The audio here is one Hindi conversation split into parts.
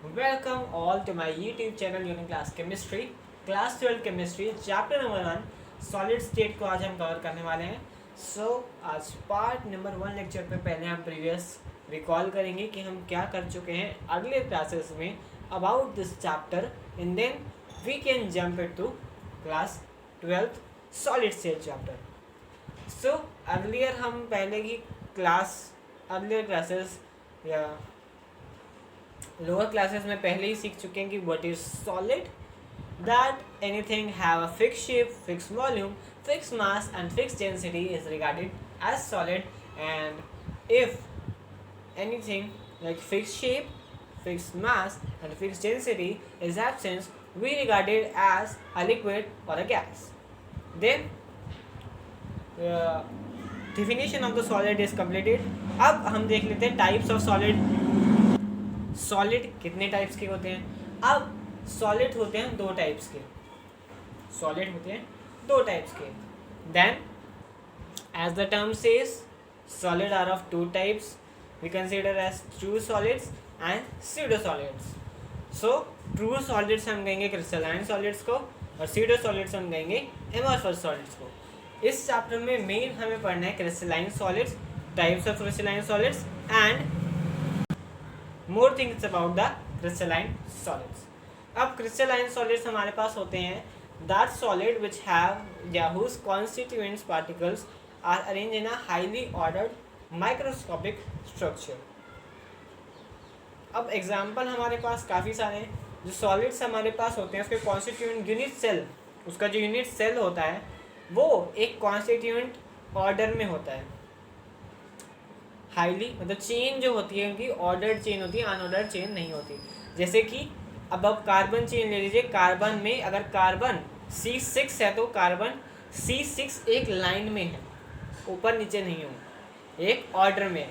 Welcome all to my YouTube channel Uni Class Chemistry, Class 12 Chemistry, Chapter number 1, Solid State को आज हम कवर करने वाले हैं. आज पार्ट नंबर 1 लेक्चर पे पहले हम प्रीवियस रिकॉल करेंगे कि हम क्या कर चुके हैं अगले क्लासेस में about this chapter and then we can jump it to class 12 solid state chapter. Earlier हम पहले की अर्लियर क्लासेस या लोअर क्लासेस में पहले ही सीख चुके हैं कि what is solid, that anything have a fix shape, fix volume, fix mass and fix density is regarded as solid. And if anything like fixed shape, fixed mass and fixed density is absent, we regard it as a liquid or a gas. Then definition of the solid is completed. अब हम देख लेते हैं types of solid. सॉलिड कितने टाइप्स के होते हैं? अब सॉलिड होते हैं दो टाइप्स के. Then as the term says solid are of two types. We consider as true solids and pseudo solids. So true solids हम कहेंगे क्रिस्टलाइन सॉलिड्स को और स्यूडो सॉलिड्स हम कहेंगे एमॉर्फस सॉलिड्स को. इस चैप्टर में मेन हमें पढ़ना है crystalline solids, types of crystalline solids and more things about the crystalline solids. अब crystalline solids हमारे पास होते हैं that solid which have या whose constituents particles are arranged in a highly ordered microscopic structure. अब एग्जाम्पल हमारे पास काफ़ी सारे हैं. जो सॉलिड्स हमारे पास होते हैं उसके कॉन्स्टिट्यूएंट यूनिट सेल, उसका जो यूनिट सेल होता है वो एक कॉन्स्टिट्यूएंट ऑर्डर में होता है. हाईली मतलब चेन जो होती है उनकी ऑर्डर्ड चेन होती है, अनऑर्डर्ड चेन नहीं होती. जैसे कि अब आप कार्बन चेन ले लीजिए. कार्बन में अगर कार्बन C6 है तो कार्बन C6 एक लाइन में है, ऊपर नीचे नहीं हो, एक ऑर्डर में.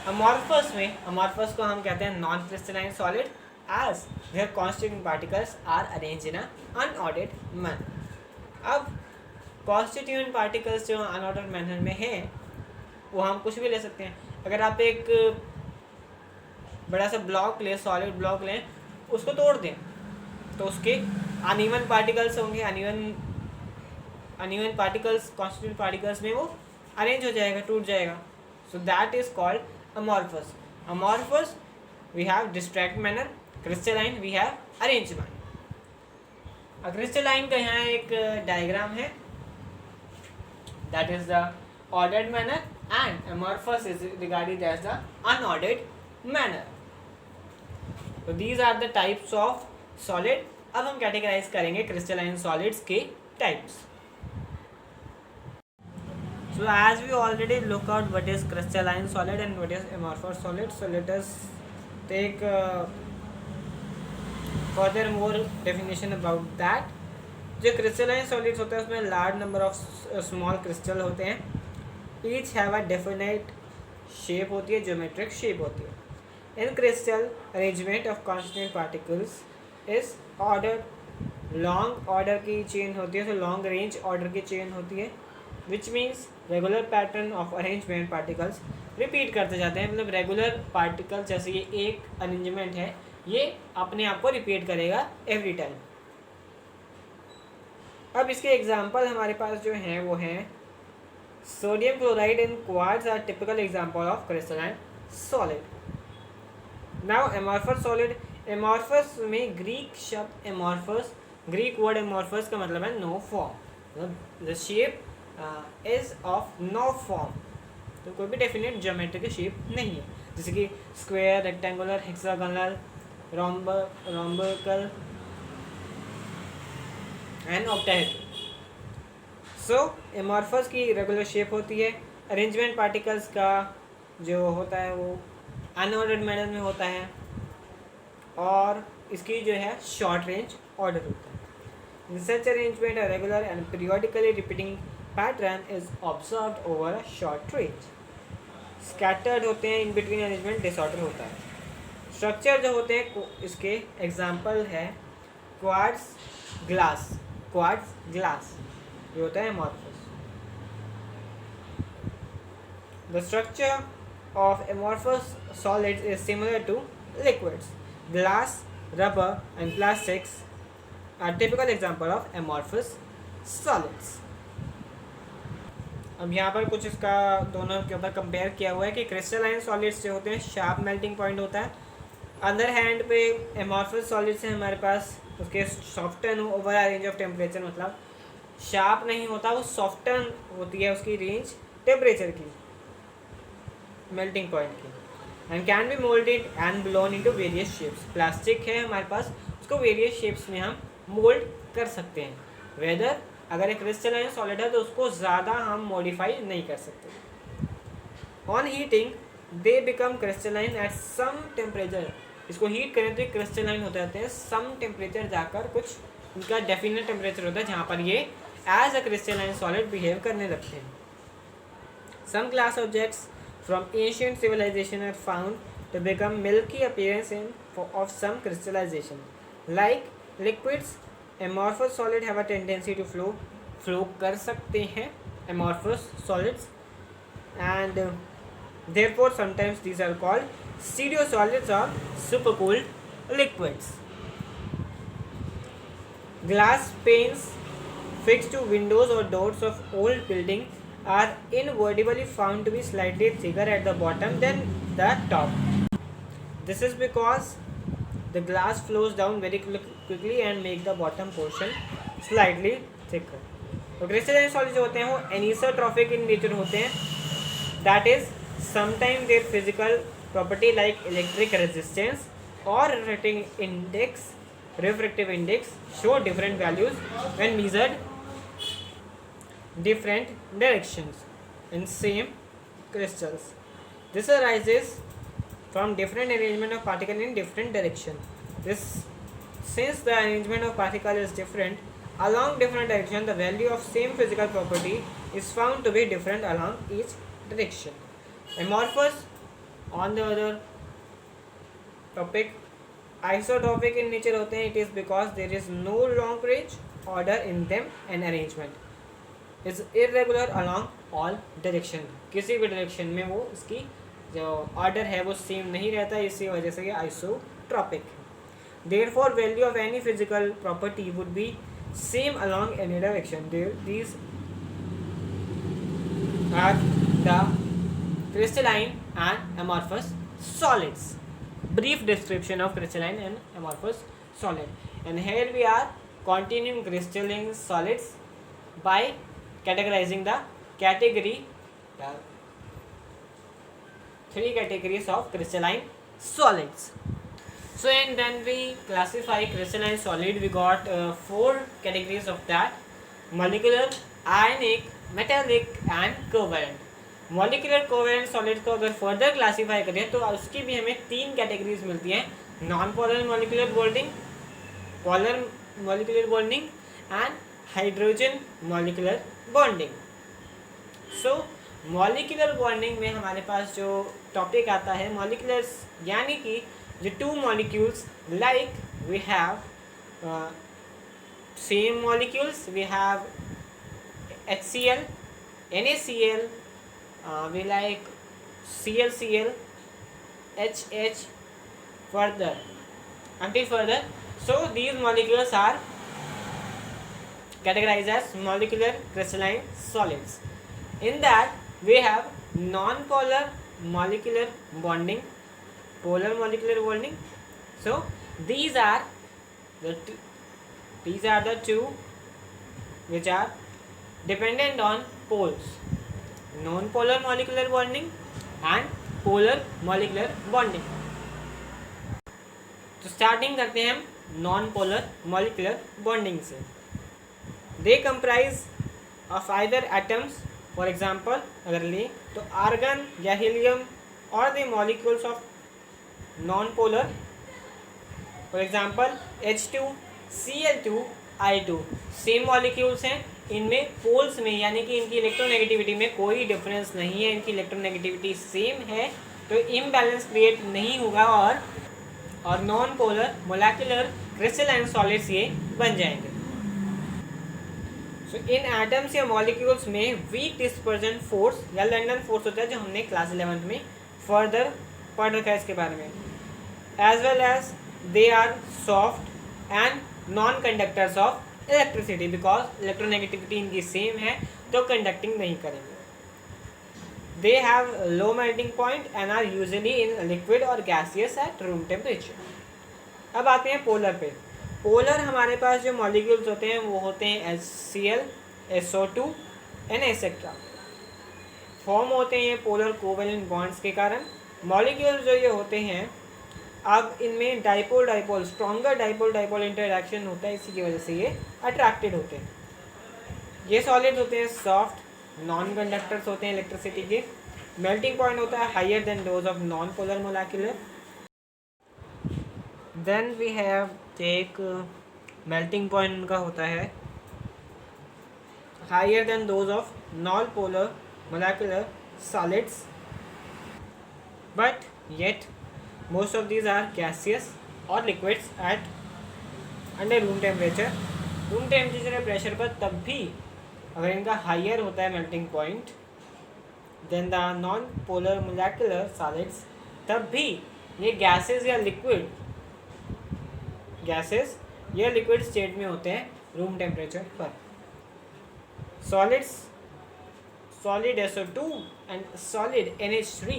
अमॉर्फस को हम कहते हैं non crystalline solid as their constituent particles are arranged in unordered manner. अब कॉन्स्टिट्यूएंट पार्टिकल्स जो अनऑर्डर्ड मैनर में हैं वो हम कुछ भी ले सकते हैं. अगर आप एक बड़ा सा ब्लॉक लें, सॉलिड ब्लॉक लें, उसको तोड़ दें तो उसके अनइवन पार्टिकल्स होंगे. अनइवन पार्टिकल्स कॉन्स्टिट्यूएंट पार्टिकल्स में वो अरेंज हो जाएगा, टूट जाएगा. So that is called amorphous. Amorphous we have distract manner, crystalline we have arrange manner. Crystalline का यहाँ एक डायग्राम है, that is the ordered manner and amorphous is regarded as the unordered manner. So these are the types of solid. अब हम कैटेगराइज करेंगे क्रिस्टलाइन सॉलिड्स के types. So as we already look out what is crystalline solid and what is amorphous solid, so let us take further more definition about that. जो क्रिस्टलाइन सॉलिड्स होते हैं उसमें large number of small crystal होते हैं. Each have a definite shape होती है, ज्योमेट्रिक शेप होती है. In crystal arrangement of constituent particles is order. Long order की चेन होती है, तो लॉन्ग रेंज ऑर्डर की चेन होती है, which means regular pattern of arrangement particles repeat करते जाते हैं. मतलब रेगुलर पार्टिकल जैसे ये एक अरेंजमेंट है, ये अपने आप को रिपीट करेगा एवरी टाइम. अब इसके एग्जाम्पल हमारे पास जो हैं वो हैं sodium chloride and quartz are typical example of crystalline solid. Now amorphous solid. Amorphous में ग्रीक शब्द एमॉर्फस, ग्रीक वर्ड एमॉर्फस का मतलब है नो फॉर्म. मतलब the shape is of no form, तो कोई भी डेफिनेट ज्योमेट्रिक शेप नहीं है. जैसे कि square, rectangular, hexagonal, rhombical and octahedral. So amorphous की रेगुलर शेप होती है. अरेंजमेंट पार्टिकल्स का जो होता है वो अनऑर्डर्ड मैनर में होता है और इसकी जो है शॉर्ट रेंज ऑर्डर होता है. In such arrangement a regular and periodically repeating pattern is observed over a short range. Scattered होते हैं, इन बिटवीन अरेंजमेंट डिसऑर्डर होता है. स्ट्रक्चर जो होते हैं इसके एग्जाम्पल है क्वार्ट्ज ग्लास ये होता है amorphous. The structure of amorphous solids is similar to liquids. glass, rubber and plastics are typical example of amorphous solids. अब यहाँ पर कुछ इसका दोनों के ऊपर कंपेयर किया हुआ है कि क्रिस्टलाइन सॉलिड्स जो होते हैं शार्प मेल्टिंग पॉइंट होता है, अदर हैंड पे एमॉर्फस सॉलिड्स हैं हमारे पास उसके soften over a range of temperature, मतलब शार्प नहीं होता, वो सॉफ्टन होती है उसकी रेंज टेम्परेचर की, मेल्टिंग पॉइंट की, and can be moulded and blown into various shapes. Plastic है हमारे पास, उसको वेरियस शेप्स में हम मोल्ड कर सकते हैं. वेदर अगर एक क्रिस्टलाइन सॉलिड है तो उसको ज़्यादा हम मॉडिफाई नहीं कर सकते. On heating they become crystalline at some temperature. इसको हीट करें तो क्रिस्टलाइन होते रहते हैं, सम टेम्परेचर जाकर कुछ इनका डेफिनेट टेम्परेचर होता है जहाँ पर ये as a crystalline solid behave करने लगते हैं. Some glass objects from ancient civilization are found to become milky appearance in of some crystallization. Like liquids amorphous solid have a tendency to flow कर सकते हैं amorphous solids, and therefore sometimes these are called pseudo solids or supercooled liquids. Glass panes fixed to windows or doors of old building are invariably found to be slightly thicker at the bottom than the top. This is because the glass flows down very quickly and make the bottom portion slightly thicker. तो क्रिस्टलाइन सॉलिड जो होते हैं वो एनिसोट्रॉफिक इन नेचर होते हैं. That is sometime their physical property like electric resistance और refractive index show different values when measured different directions in same crystals. This arises from different arrangement of particle in different direction. Since the arrangement of particle is different along different direction, the value of same physical property is found to be different along each direction. Amorphous, on the other topic, isotropic in nature होते हैं. It is because there is no long range order in them and arrangement is irregular along all direction. किसी भी डायरेक्शन में वो इसकी जो ऑर्डर है वो सेम नहीं रहता, इसी वजह से ये आइसोट्रॉपिक है. Therefore value of any physical property would be same along any direction. These are the crystalline and amorphous solids. Brief description of crystalline and amorphous solid. And here we are continuing crystalline solids by categorizing the three categories of crystalline solids. So and then we classify crystalline solid. We got 4 categories of that: molecular, ionic, metallic and covalent. Molecular covalent solid को अगर फर्दर क्लासीफाई करें तो उसकी भी हमें 3 कैटेगरीज मिलती हैं: non polar molecular bonding, polar molecular bonding and hydrogen molecular bonding. So molecular bonding में हमारे पास जो टॉपिक आता है मॉलिक्यूलर्स, यानी कि जो 2 molecules like we have same molecules, we have HCl, NaCl, we like ClCl, HH further until further. So these molecules are categorized as molecular crystalline solids. In that we have non-polar molecular bonding, polar molecular bonding. So these are the two which are dependent on poles: non-polar molecular bonding and polar molecular bonding. तो स्टार्टिंग करते हैं हम non-polar molecular bonding से. They comprise of either atoms. For example, अगर लें तो आर्गन या हीलियम और the molecules of non-polar. For example, H2, Cl2, I2 same molecules हैं. इनमें पोल्स में यानी कि इनकी इलेक्ट्रोनेगेटिविटी में कोई डिफरेंस नहीं है, इनकी इलेक्ट्रोनेगेटिविटी सेम है, तो इम्बैलेंस क्रिएट नहीं होगा और non polar molecular crystalline solids ये बन जाएंगे. सो इन एटम्स या मॉलिक्यूल्स में वीक डिस्पर्जन फोर्स या लंडन फोर्स होता है, जो हमने क्लास 11th में फर्दर पढ़ रखा है इसके बारे में, as well as they are soft and non conductors of electricity because electronegativity इनकी सेम है तो कंडक्टिंग नहीं करेंगे. They have low melting point and are usually in liquid और गैसियस एट रूम टेम्परेचर. अब आते हैं पोलर पे. पोलर हमारे पास जो मॉलिक्यूल्स होते हैं वो होते हैं HCl, SO2 and etcetera. Form होते हैं ये पोलर कोवेलेंट बॉन्ड्स के कारण. मॉलिक्यूल्स जो ये होते हैं अब इनमें dipole dipole stronger dipole dipole interaction होता है, इसी की वजह से ये अट्रैक्टेड होते हैं. ये सॉलिड होते हैं सॉफ्ट नॉन कंडक्टर्स होते हैं इलेक्ट्रिसिटी के. मेल्टिंग पॉइंट होता है higher than those of non polar molecular. Then we have take melting point उनका होता है higher than those of non polar molecular solids, but yet most of these are gaseous or liquids at under room temperature. Room temperature या प्रेशर पर तब भी अगर इनका हायर होता है melting point than the non polar molecular solids, तब भी ये गैसेस या लिक्विड स्टेट में होते हैं रूम टेम्परेचर पर. Solid SO2 and solid NH3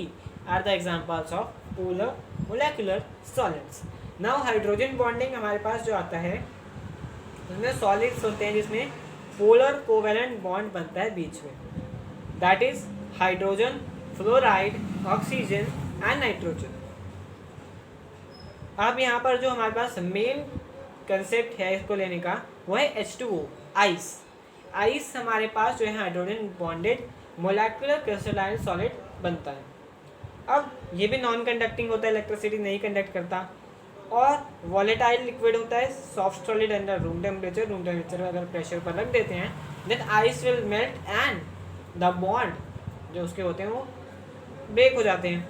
are the examples of polar molecular solids. Now hydrogen bonding हमारे पास जो आता है उसमें सॉलिड्स होते हैं जिसमें पोलर कोवेलेंट बॉन्ड बनता है बीच में. That is hydrogen, fluoride, oxygen and nitrogen. अब यहाँ पर जो हमारे पास मेन कंसेप्ट है इसको लेने का वो है H2O, आइस. आइस हमारे पास जो है hydrogen bonded molecular crystalline solid बनता है. अब ये भी नॉन कंडक्टिंग होता है, इलेक्ट्रिसिटी नहीं कंडक्ट करता, और वॉलेटाइल लिक्विड होता है, soft solid under room temperature. Room temperature अगर प्रेशर पर रख देते हैं then ice will melt and the bond जो उसके होते हैं वो ब्रेक हो जाते हैं.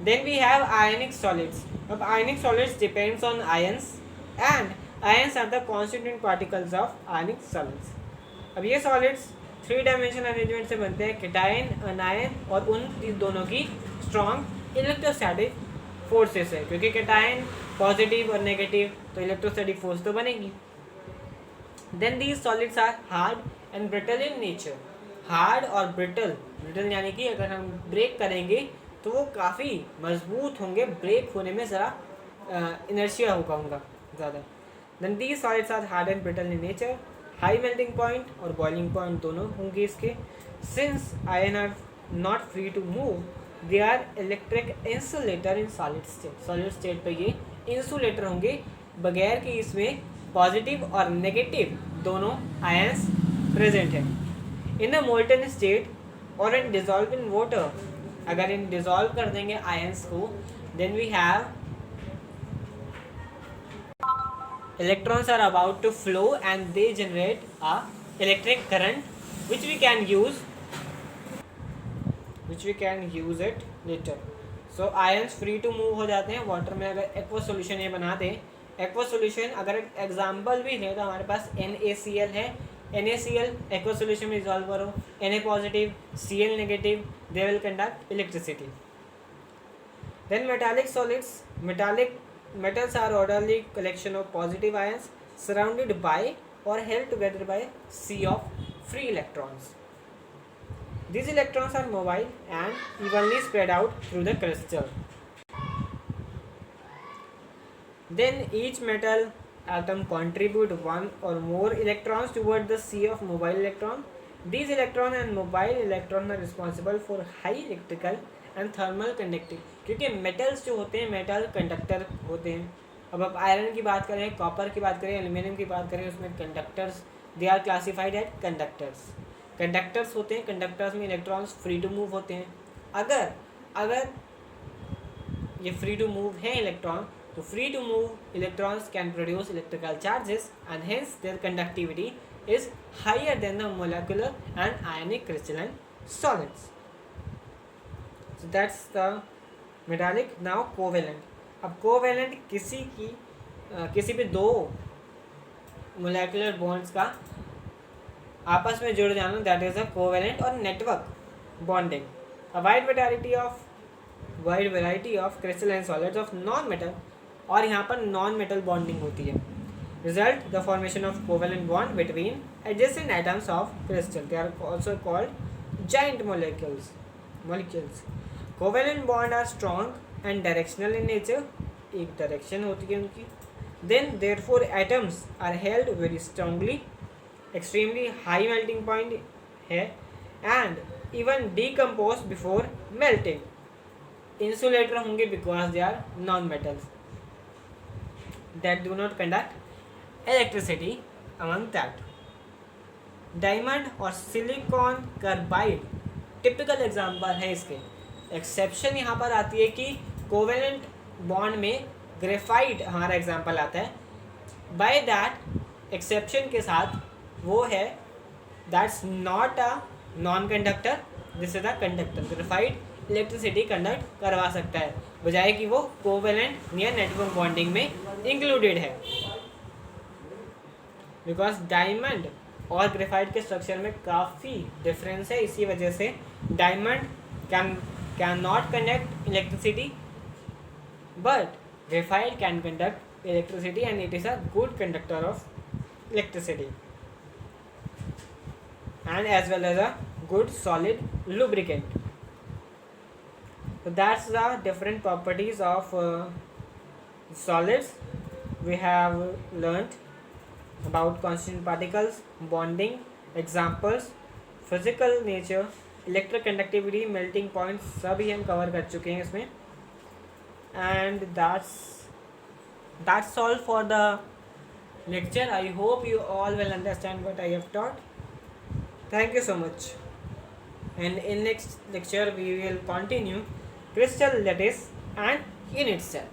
Then we have ionic solids. अब ionic solids depends on ions and ions are the constituent particles of ionic solids. अब ये सॉलिड्स 3 डायमेंशनल अरेंजमेंट से बनते हैं, केटायन, अनायन और उन दोनों की स्ट्रॉन्ग इलेक्ट्रोस्टैटिक फोर्सेस है, क्योंकि केटायन पॉजिटिव और नेगेटिव तो इलेक्ट्रोस्टैटिक फोर्स तो बनेगी. Then these solids are hard and brittle in nature. Hard और ब्रिटल यानी कि अगर हम ब्रेक करेंगे तो वो काफ़ी मजबूत होंगे, ब्रेक होने में ज़रा इनर्शिया होगा उनका ज़्यादा. Then these solids are hard and brittle in nature. High melting point और बॉइलिंग पॉइंट दोनों होंगे इसके. Since ion are not free to move they are electric insulator in solid state. Solid state पे ये इंसुलेटर होंगे बगैर कि इसमें पॉजिटिव और नेगेटिव दोनों आयंस प्रेजेंट है. इन द मोल्टन स्टेट और इन डिजॉल्व इन वाटर, अगर इन डिजॉल्व कर देंगे आयंस को then we have electrons are about to flow and they generate a electric current which we can use it later. So ions free to move हो जाते हैं वाटर में. अगर एक्वा सोल्यूशन ये बना दें, एक्वा सोल्यूशन अगर एग्जाम्पल भी लें तो हमारे पास NaCl है. NaCl एक्वा सोल्यूशन में डिजॉल्व करो, Na positive, Cl negative, they will conduct electricity. Then metallic solids. Metals are orderly collection of positive ions surrounded by or held together by sea of free electrons. These electrons are mobile and evenly spread out through the crystal. Then each metal atom contribute one or more electrons toward the sea of mobile electron. These electron and mobile electron are responsible for high electrical and thermal conductive, क्योंकि मेटल्स जो होते हैं मेटल कंडक्टर होते हैं. अब आप आयरन की बात करें, कॉपर की बात करें, एल्यूमिनियम की बात करें, उसमें conductors they are classified at conductors होते हैं. कंडक्टर्स में इलेक्ट्रॉन्स फ्री टू मूव होते हैं. अगर ये फ्री टू मूव है इलेक्ट्रॉन तो free to move electrons can produce electrical charges and hence their conductivity is higher than the molecular and ionic crystalline solids. So that's the metallic. Now covalent. अब कोवेलेंट किसी भी दो मोलेकुलर बॉन्ड्स का आपस में जुड़ जाना, दैट इज अ कोवेलेंट और network bonding. A wide variety of crystalline solids of non-metal और यहाँ पर नॉन मेटल बॉन्डिंग होती है. Result the formation of covalent bond between adjacent atoms of crystal. They are also called giant molecules. Covalent bond are strong and directional in nature. एक डायरेक्शन होती है उनकी. Then therefore atoms are held very strongly. Extremely high melting point है and even decompose before melting. Insulator होंगे because they are non-metals that do not conduct electricity. among that diamond और सिलिकॉन कार्बाइड टिपिकल एग्जांपल है इसके. एक्सेप्शन यहाँ पर आती है कि कोवेलेंट बॉन्ड में ग्रेफाइट हमारा एग्जांपल आता है. बाय दैट एक्सेप्शन के साथ वो है that's not a non conductor, this is a conductor. Graphite electricity conduct करवा सकता है बजाय कि वो कोवेलेंट नियर नेटवर्क बॉन्डिंग में इंक्लूडेड है. बिकॉज डायमंड और ग्रेफाइट के स्ट्रक्चर में काफ़ी डिफरेंस है, इसी वजह से diamond can not conduct electricity but graphite can conduct electricity and it is a good conductor of electricity and as well as a good solid lubricant. So that's the different properties of solids. We have learnt about constant particles, bonding, examples, physical nature, electric conductivity, melting points, सभी हम cover कर चुके हैं इसमें. And that's all for the lecture. I hope you all will understand what I have taught. Thank you so much. And in next lecture we will continue crystal lattice and unit cell.